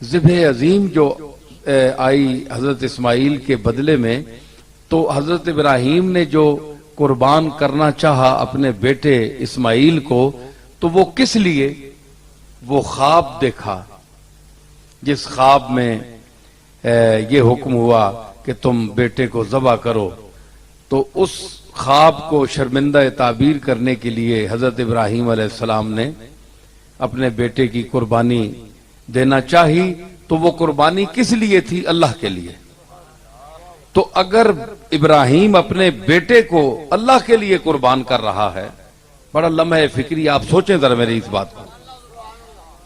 ذبح عظیم جو آئی حضرت اسماعیل کے بدلے میں، تو حضرت ابراہیم نے جو قربان کرنا چاہا اپنے بیٹے اسماعیل کو، تو وہ کس لیے؟ وہ خواب دیکھا، جس خواب میں یہ حکم ہوا کہ تم بیٹے کو ذبح کرو، تو اس خواب کو شرمندہ تعبیر کرنے کے لیے حضرت ابراہیم علیہ السلام نے اپنے بیٹے کی قربانی دینا چاہی۔ تو وہ قربانی کس لیے تھی؟ اللہ کے لیے۔ تو اگر ابراہیم اپنے بیٹے کو اللہ کے لیے قربان کر رہا ہے، بڑا لمحہ فکری، آپ سوچیں ذرا میری اس بات کو،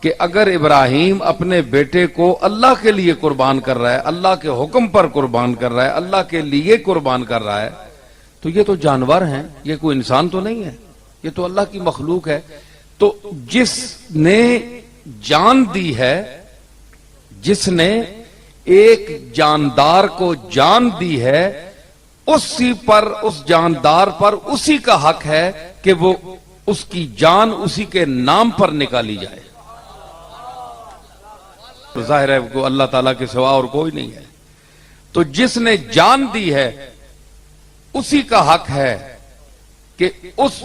کہ اگر ابراہیم اپنے بیٹے کو اللہ کے لیے قربان کر رہا ہے، اللہ کے حکم پر قربان کر رہا ہے، اللہ کے لیے قربان کر رہا ہے، تو یہ تو جانور ہیں، یہ کوئی انسان تو نہیں ہے، یہ تو اللہ کی مخلوق ہے۔ تو جس نے جان دی ہے، جس نے ایک جاندار کو جان دی ہے، اسی پر، اس جاندار پر اسی کا حق ہے کہ وہ اس کی جان اسی کے نام پر نکالی جائے۔ ظاہر ہے کہ اللہ تعالیٰ کے سوا اور کوئی نہیں ہے۔ تو جس نے جان دی ہے اسی کا حق ہے کہ اس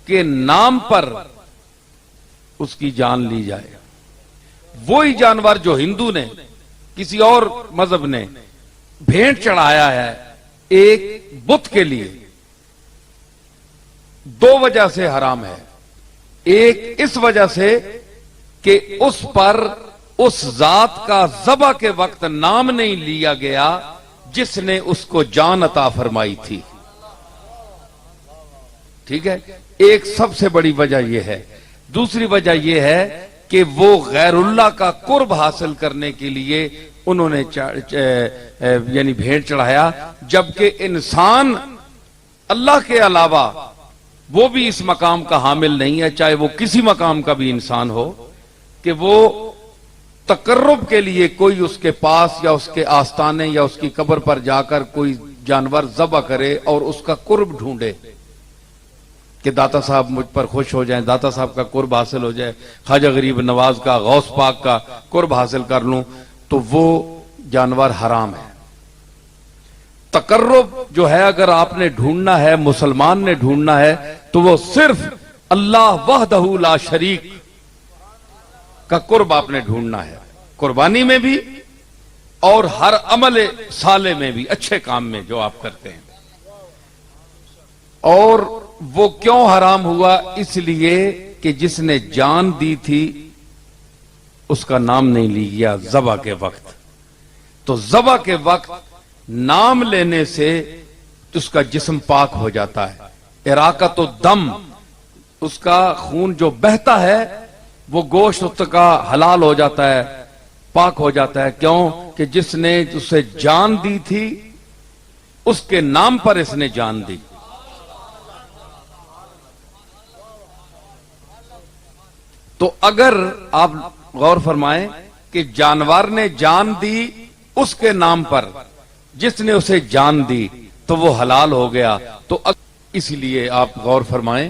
کے نام پر اس کی جان لی جائے۔ وہی جانور جو ہندو نے، کسی اور مذہب نے بھینٹ چڑھایا ہے ایک بت کے لیے، دو وجہ سے حرام ہے۔ ایک اس وجہ سے کہ اس پر اس ذات کا ذبح کے وقت نام نہیں لیا گیا جس نے اس کو جان عطا فرمائی تھی، ٹھیک ہے؟ ایک سب سے بڑی وجہ یہ ہے۔ دوسری وجہ یہ ہے کہ وہ غیر اللہ کا قرب حاصل کرنے کے لیے انہوں نے یعنی بھینٹ چڑھایا، جبکہ انسان اللہ کے علاوہ وہ بھی اس مقام کا حامل نہیں ہے، چاہے وہ کسی مقام کا بھی انسان ہو، کہ وہ تقرب کے لیے کوئی اس کے پاس یا اس کے آستانے یا اس کی قبر پر جا کر کوئی جانور ذبح کرے اور اس کا قرب ڈھونڈے کہ داتا صاحب مجھ پر خوش ہو جائیں، داتا صاحب کا قرب حاصل ہو جائے، خواجہ غریب نواز کا، غوث پاک کا قرب حاصل کر لوں، تو وہ جانور حرام ہے۔ تقرب جو ہے اگر آپ نے ڈھونڈنا ہے، مسلمان نے ڈھونڈنا ہے، تو وہ صرف اللہ وحدہ لا شریک کا قرب آپ نے ڈھونڈنا ہے، قربانی میں بھی اور ہر عمل صالح میں بھی، اچھے کام میں جو آپ کرتے ہیں۔ اور وہ کیوں حرام ہوا؟ اس لیے کہ جس نے جان دی تھی اس کا نام نہیں لیا ذبح کے وقت۔ تو ذبح کے وقت نام لینے سے اس کا جسم پاک ہو جاتا ہے، اراقۃ الدم، اس کا خون جو بہتا ہے وہ گوشت اس کا حلال ہو جاتا ہے، پاک ہو جاتا ہے۔ کیوں؟ کہ جس نے اسے جان دی تھی اس کے نام پر اس نے جان دی۔ تو اگر آپ غور فرمائیں کہ جانور نے جان دی اس کے نام پر، جس نے اسے جان دی تو وہ حلال ہو گیا۔ تو اسی لیے آپ غور فرمائیں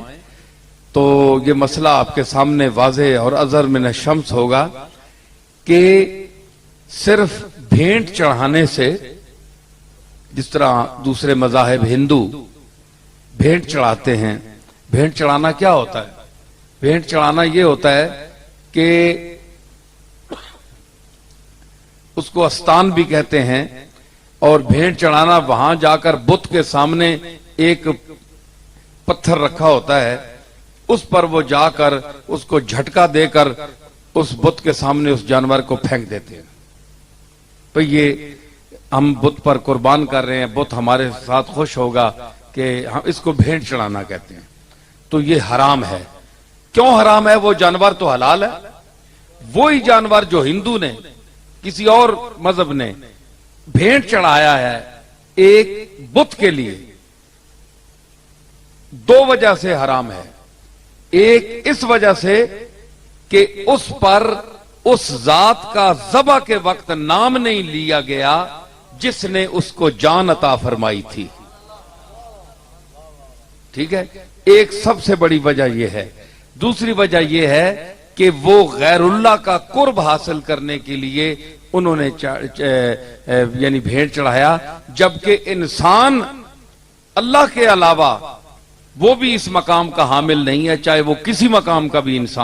تو یہ مسئلہ آپ کے سامنے واضح اور اظہر من الشمس ہوگا کہ صرف بھینٹ چڑھانے سے، جس طرح دوسرے مذاہب ہندو بھینٹ چڑھاتے ہیں، بھینٹ چڑھانا کیا ہوتا ہے؟ بھینٹ چڑھانا یہ ہوتا ہے کہ اس کو استان بھی کہتے ہیں، اور بھینٹ چڑھانا وہاں جا کر بت کے سامنے ایک پتھر رکھا ہوتا ہے، اس پر وہ جا کر اس کو جھٹکا دے کر اس بت کے سامنے اس جانور کو پھینک دیتے ہیں۔ تو یہ ہم بت پر قربان کر رہے ہیں، بت ہمارے ساتھ خوش ہوگا، کہ ہم اس کو بھینٹ چڑھانا کہتے ہیں۔ تو یہ حرام ہے۔ کیوں حرام ہے؟ وہ جانور تو حلال ہے۔ وہی جانور جو ہندو نے، کسی اور مذہب نے بھینٹ چڑھایا ہے ایک بت کے لیے، دو وجہ سے حرام ہے۔ ایک اس وجہ سے کہ اس پر اس ذات کا ذبح کے وقت نام نہیں لیا گیا جس نے اس کو جان عطا فرمائی تھی، ٹھیک ہے؟ ایک سب سے بڑی وجہ یہ ہے۔ دوسری وجہ یہ ہے کہ وہ غیر اللہ کا قرب حاصل کرنے کے لیے انہوں نے یعنی بھیڑ چڑھایا، جبکہ انسان اللہ کے علاوہ وہ بھی اس مقام کا حامل نہیں ہے، چاہے وہ کسی مقام کا بھی انسان